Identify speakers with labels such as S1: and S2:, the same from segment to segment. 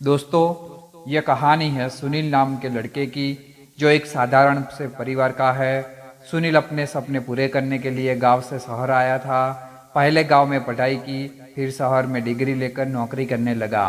S1: दोस्तों, यह कहानी है सुनील नाम के लड़के की जो एक साधारण से परिवार का है। सुनील अपने सपने पूरे करने के लिए गांव से शहर आया था। पहले गांव में पढ़ाई की, फिर शहर में डिग्री लेकर नौकरी करने लगा।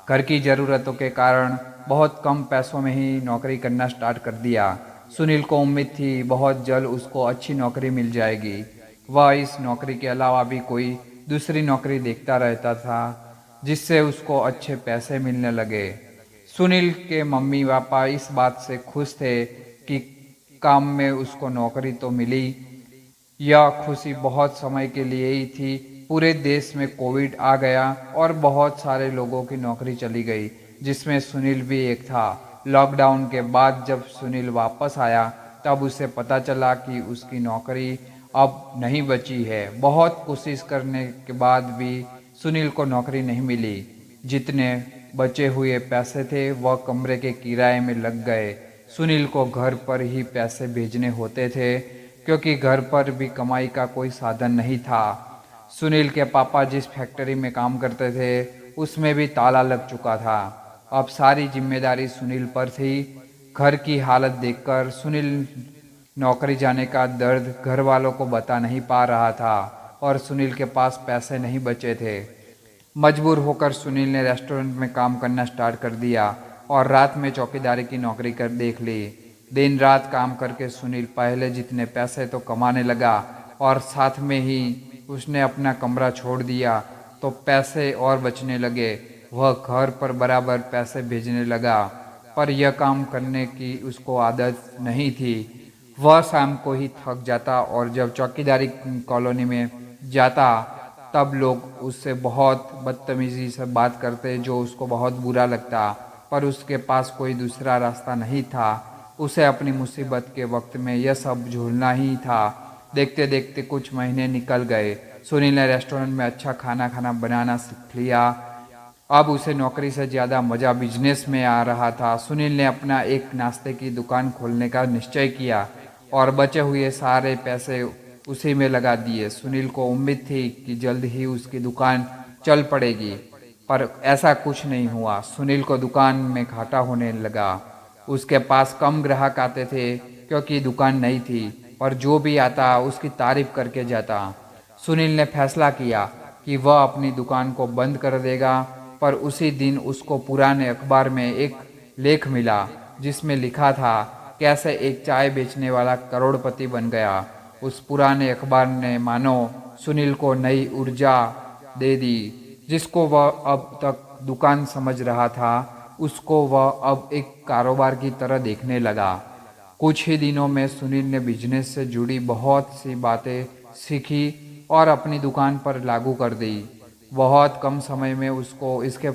S1: घर की ज़रूरतों के कारण बहुत कम पैसों में ही नौकरी करना स्टार्ट कर दिया। सुनील को उम्मीद थी बहुत जल्द उसको अच्छी नौकरी मिल जाएगी। वह इस नौकरी के अलावा भी कोई दूसरी नौकरी देखता रहता था जिससे उसको अच्छे पैसे मिलने लगे। सुनील के मम्मी पापा इस बात से खुश थे कि काम में उसको नौकरी तो मिली। यह खुशी बहुत समय के लिए ही थी। पूरे देश में कोविड आ गया और बहुत सारे लोगों की नौकरी चली गई, जिसमें सुनील भी एक था। लॉकडाउन के बाद जब सुनील वापस आया तब उसे पता चला कि उसकी नौकरी अब नहीं बची है। बहुत कोशिश करने के बाद भी सुनील को नौकरी नहीं मिली। जितने बचे हुए पैसे थे वह कमरे के किराए में लग गए। सुनील को घर पर ही पैसे भेजने होते थे क्योंकि घर पर भी कमाई का कोई साधन नहीं था। सुनील के पापा जिस फैक्ट्री में काम करते थे उसमें भी ताला लग चुका था। अब सारी जिम्मेदारी सुनील पर थी। घर की हालत देखकर सुनील नौकरी जाने का दर्द घर वालों को बता नहीं पा रहा था और सुनील के पास पैसे नहीं बचे थे। मजबूर होकर सुनील ने रेस्टोरेंट में काम करना स्टार्ट कर दिया और रात में चौकीदारी की नौकरी कर देख ली। दिन रात काम करके सुनील पहले जितने पैसे तो कमाने लगा और साथ में ही उसने अपना कमरा छोड़ दिया तो पैसे और बचने लगे। वह घर पर बराबर पैसे भेजने लगा, पर यह काम करने की उसको आदत नहीं थी। वह शाम को ही थक जाता और जब चौकीदारी कॉलोनी में जाता तब लोग उससे बहुत बदतमीजी से बात करते जो उसको बहुत बुरा लगता, पर उसके पास कोई दूसरा रास्ता नहीं था। उसे अपनी मुसीबत के वक्त में यह सब झूलना ही था। देखते देखते कुछ महीने निकल गए। सुनील ने रेस्टोरेंट में अच्छा खाना खाना बनाना सीख लिया। अब उसे नौकरी से ज़्यादा मज़ा बिजनेस में आ रहा था। सुनील ने अपना एक नाश्ते की दुकान खोलने का निश्चय किया और बचे हुए सारे पैसे उसी में लगा दिए। सुनील को उम्मीद थी कि जल्द ही उसकी दुकान चल पड़ेगी, पर ऐसा कुछ नहीं हुआ। सुनील को दुकान में घाटा होने लगा। उसके पास कम ग्राहक आते थे क्योंकि दुकान नई थी, पर जो भी आता उसकी तारीफ करके जाता। सुनील ने फैसला किया कि वह अपनी दुकान को बंद कर देगा, पर उसी दिन उसको पुराने अखबार में एक लेख मिला जिसमें लिखा था कैसे एक चाय बेचने वाला करोड़पति बन गया। उस पुराने अखबार ने मानो सुनील को नई ऊर्जा दे दी। जिसको वह अब तक दुकान समझ रहा था उसको वह अब एक कारोबार की तरह देखने लगा। कुछ ही दिनों में सुनील ने बिजनेस से जुड़ी बहुत सी बातें सीखी और अपनी दुकान पर लागू कर दी। बहुत कम समय में उसको इसके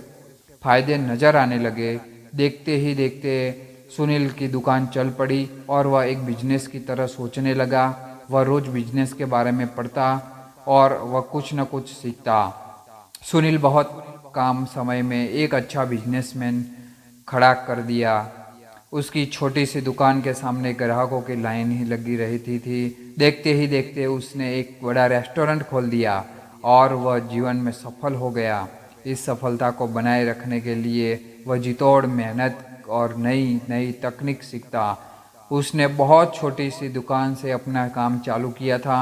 S1: फायदे नजर आने लगे। देखते ही देखते सुनील की दुकान चल पड़ी और वह एक बिजनेस की तरह सोचने लगा। वह रोज बिजनेस के बारे में पढ़ता और वह कुछ न कुछ सीखता। सुनील बहुत कम समय में एक अच्छा बिजनेसमैन खड़ा कर दिया। उसकी छोटी सी दुकान के सामने ग्राहकों की लाइन ही लगी रहती थी। देखते ही देखते उसने एक बड़ा रेस्टोरेंट खोल दिया और वह जीवन में सफल हो गया। इस सफलता को बनाए रखने के लिए वह जितोड़ मेहनत और नई नई तकनीक सीखता। उसने बहुत छोटी सी दुकान से अपना काम चालू किया था,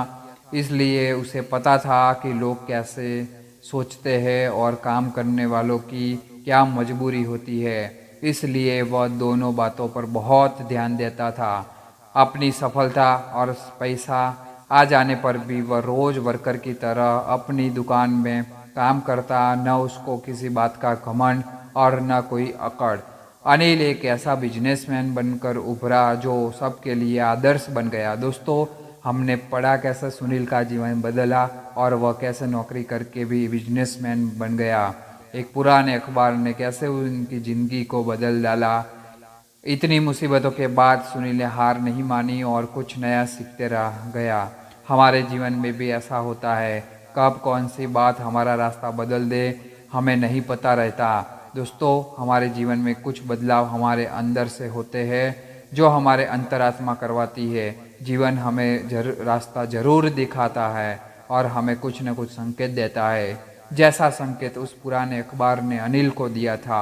S1: इसलिए उसे पता था कि लोग कैसे सोचते हैं और काम करने वालों की क्या मजबूरी होती है। इसलिए वह दोनों बातों पर बहुत ध्यान देता था। अपनी सफलता और पैसा आ जाने पर भी वह रोज वर्कर की तरह अपनी दुकान में काम करता। न उसको किसी बात का घमंड और न कोई अकड़। अनिल एक ऐसा बिजनेसमैन बनकर उभरा जो सबके लिए आदर्श बन गया। दोस्तों, हमने पढ़ा कैसे सुनील का जीवन बदला और वह कैसे नौकरी करके भी बिजनेसमैन बन गया। एक पुराने अखबार ने कैसे उनकी ज़िंदगी को बदल डाला। इतनी मुसीबतों के बाद सुनील ने हार नहीं मानी और कुछ नया सीखते रह गया। हमारे जीवन में भी ऐसा होता है, कब कौन सी बात हमारा रास्ता बदल दे हमें नहीं पता रहता। दोस्तों, हमारे जीवन में कुछ बदलाव हमारे अंदर से होते हैं जो हमारे अंतरात्मा करवाती है। जीवन हमें रास्ता जरूर दिखाता है और हमें कुछ न कुछ संकेत देता है, जैसा संकेत उस पुराने अखबार ने अनिल को दिया था।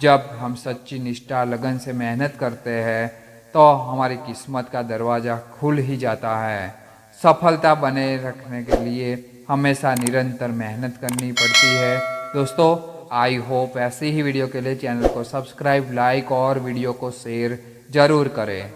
S1: जब हम सच्ची निष्ठा लगन से मेहनत करते हैं तो हमारी किस्मत का दरवाज़ा खुल ही जाता है। सफलता बने रखने के लिए हमेशा निरंतर मेहनत करनी पड़ती है। दोस्तों, आई होप ऐसी ही वीडियो के लिए चैनल को सब्सक्राइब, लाइक और वीडियो को शेयर ज़रूर करें।